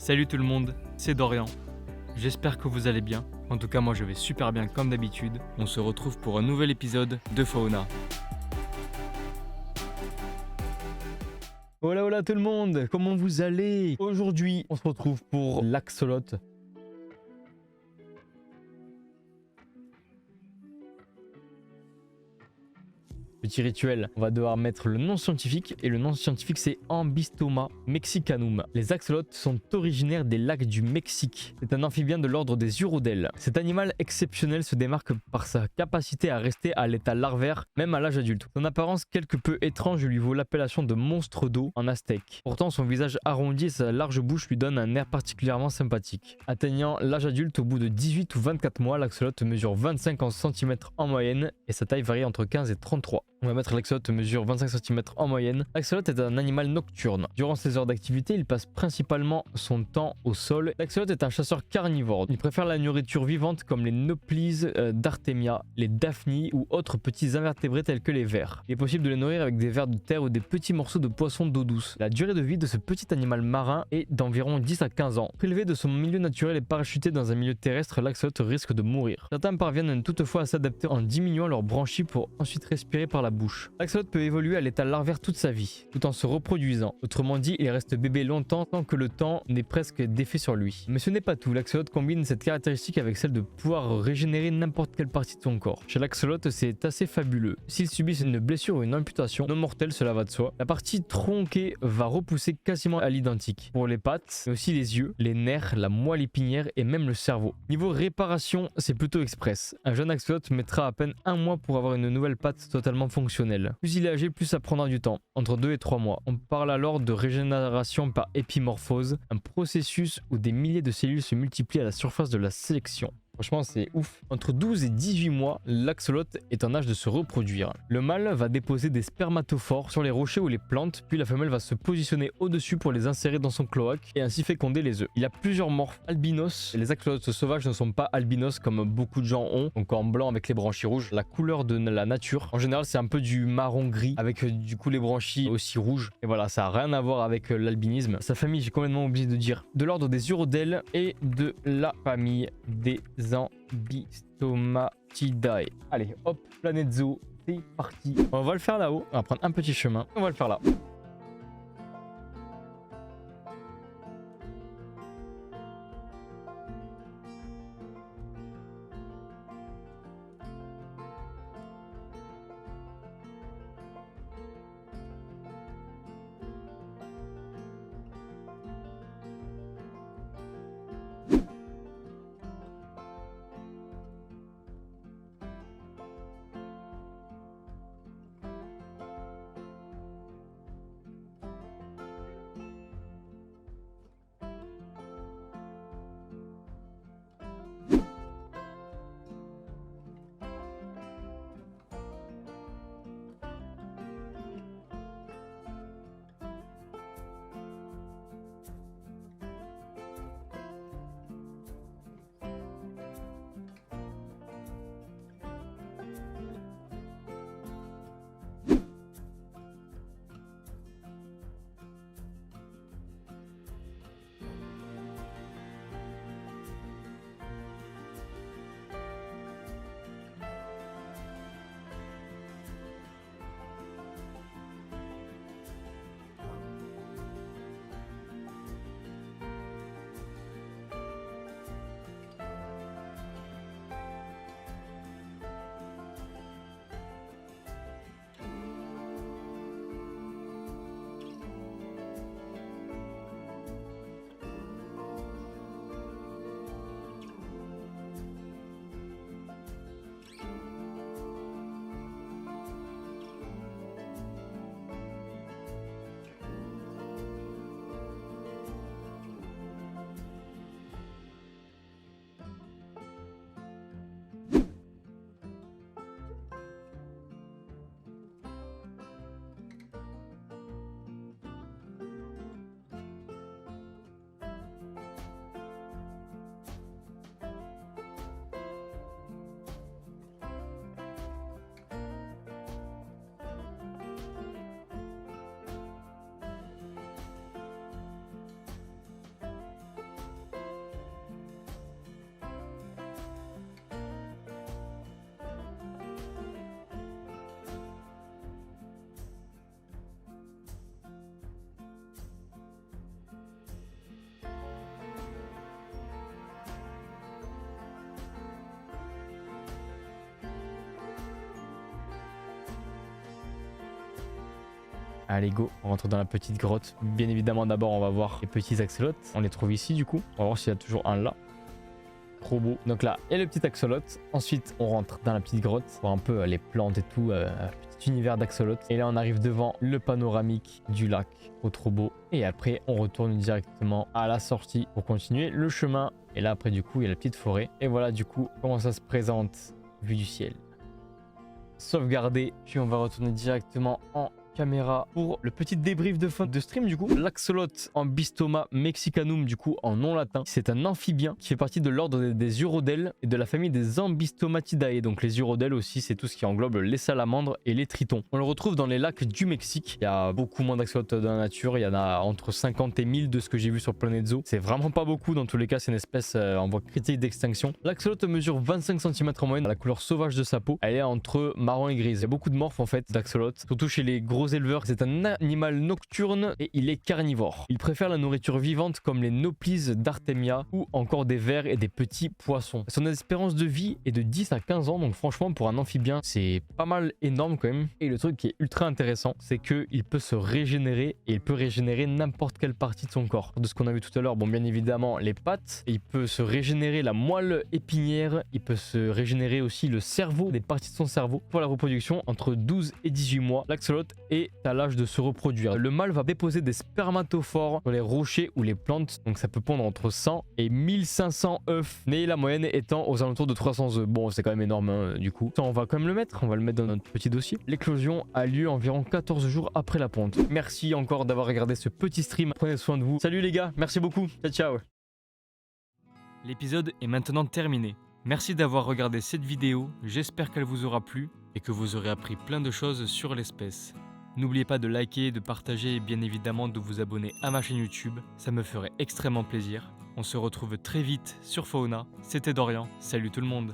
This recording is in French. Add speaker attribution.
Speaker 1: Salut tout le monde, c'est Dorian. J'espère que vous allez bien. En tout cas, moi je vais super bien comme d'habitude. On se retrouve pour un nouvel épisode de Fauna. Hola hola tout le monde, comment vous allez? Aujourd'hui, on se retrouve pour l'axolot. Petit rituel, on va devoir mettre le nom scientifique et le nom scientifique c'est Ambystoma mexicanum. Les axolotes sont originaires des lacs du Mexique. C'est un amphibien de l'ordre des urodèles. Cet animal exceptionnel se démarque par sa capacité à rester à l'état larvaire même à l'âge adulte. Son apparence quelque peu étrange lui vaut l'appellation de monstre d'eau en aztèque. Pourtant son visage arrondi et sa large bouche lui donnent un air particulièrement sympathique. Atteignant l'âge adulte au bout de 18 ou 24 mois, l'axolote mesure 25 cm en moyenne et sa taille varie entre 15 et 33. On va mettre l'axolote mesure 25 cm en moyenne. L'axolote est un animal nocturne. Durant ses heures d'activité, il passe principalement son temps au sol. L'axolote est un chasseur carnivore. Il préfère la nourriture vivante comme les Noplis d'Artemia, les Daphnies ou autres petits invertébrés tels que les vers. Il est possible de les nourrir avec des vers de terre ou des petits morceaux de poisson d'eau douce. La durée de vie de ce petit animal marin est d'environ 10 à 15 ans. Prélevé de son milieu naturel et parachuté dans un milieu terrestre, l'axolote risque de mourir. Certains parviennent toutefois à s'adapter en diminuant leurs branchies pour ensuite respirer par la bouche. L'axolote peut évoluer à l'état larvaire toute sa vie, tout en se reproduisant. Autrement dit, il reste bébé longtemps tant que le temps n'ait presque d'effet sur lui. Mais ce n'est pas tout, l'axolote combine cette caractéristique avec celle de pouvoir régénérer n'importe quelle partie de son corps. Chez l'axolote, c'est assez fabuleux. S'il subit une blessure ou une amputation, non mortelle, cela va de soi, la partie tronquée va repousser quasiment à l'identique. Pour les pattes, mais aussi les yeux, les nerfs, la moelle épinière et même le cerveau. Niveau réparation, c'est plutôt express. Un jeune axolote mettra à peine un mois pour avoir une nouvelle patte totalement fonctionnelle. Plus il est âgé, plus ça prendra du temps, entre 2 et 3 mois. On parle alors de régénération par épimorphose, un processus où des milliers de cellules se multiplient à la surface de la sélection. Franchement, c'est ouf. Entre 12 et 18 mois, l'axolote est en âge de se reproduire. Le mâle va déposer des spermatophores sur les rochers ou les plantes, puis la femelle va se positionner au-dessus pour les insérer dans son cloaque et ainsi féconder les œufs. Il y a plusieurs morphes albinos. Les axolotes sauvages ne sont pas albinos comme beaucoup de gens ont, donc en blanc avec les branchies rouges. La couleur de la nature, en général, c'est un peu du marron gris avec du coup les branchies aussi rouges. Et voilà, ça n'a rien à voir avec l'albinisme. Sa famille, j'ai complètement oublié de dire, de l'ordre des urodèles et de la famille des Ambystomatidae. Allez, hop, planète zoo, c'est parti. On va le faire là-haut, on va prendre un petit chemin, on va le faire là. Allez go, on rentre dans la petite grotte. Bien évidemment d'abord on va voir les petits axolotes. On les trouve ici du coup. On va voir s'il y a toujours un là. Trop beau. Donc là, il y a le petit axolote. Ensuite, on rentre dans la petite grotte. Voir un peu les plantes et tout. Petit univers d'axolote. Et là, on arrive devant le panoramique du lac. Trop beau. Et après, on retourne directement à la sortie pour continuer le chemin. Et là, après, du coup, il y a la petite forêt. Et voilà, du coup, comment ça se présente vue du ciel. Sauvegarder. Puis on va retourner directement en caméra pour le petit débrief de fin de stream du coup. L'axolot Ambystoma mexicanum du coup en nom latin. C'est un amphibien qui fait partie de l'ordre des urodèles et de la famille des Ambystomatidae. Donc les urodèles aussi c'est tout ce qui englobe les salamandres et les tritons. On le retrouve dans les lacs du Mexique. Il y a beaucoup moins d'axolotes dans la nature. Il y en a entre 50 et 1000 de ce que j'ai vu sur Planet Zoo. C'est vraiment pas beaucoup. Dans tous les cas c'est une espèce en voie critique d'extinction. L'axolot mesure 25 cm en moyenne. La couleur sauvage de sa peau elle est entre marron et grise. Il y a beaucoup de morphes en fait d'axolot. Surtout chez les gros éleveurs, c'est un animal nocturne et il est carnivore. Il préfère la nourriture vivante comme les Noplis d'Artemia ou encore des vers et des petits poissons. Son espérance de vie est de 10 à 15 ans, donc franchement pour un amphibien c'est pas mal énorme quand même. Et le truc qui est ultra intéressant, c'est qu'il peut se régénérer et il peut régénérer n'importe quelle partie de son corps. De ce qu'on a vu tout à l'heure, bon bien évidemment les pattes, il peut se régénérer la moelle épinière, il peut se régénérer aussi le cerveau, des parties de son cerveau. Pour la reproduction, entre 12 et 18 mois, l'axolot est à l'âge de se reproduire. Le mâle va déposer des spermatophores sur les rochers ou les plantes, donc ça peut pondre entre 100 et 1500 œufs, mais la moyenne étant aux alentours de 300 œufs. Bon, c'est quand même énorme hein, du coup. Ça, on va quand même le mettre, on va le mettre dans notre petit dossier. L'éclosion a lieu environ 14 jours après la ponte. Merci encore d'avoir regardé ce petit stream. Prenez soin de vous. Salut les gars, merci beaucoup. Ciao, ciao.
Speaker 2: L'épisode est maintenant terminé. Merci d'avoir regardé cette vidéo, j'espère qu'elle vous aura plu et que vous aurez appris plein de choses sur l'espèce. N'oubliez pas de liker, de partager et bien évidemment de vous abonner à ma chaîne YouTube, ça me ferait extrêmement plaisir. On se retrouve très vite sur Fauna, c'était Dorian, salut tout le monde.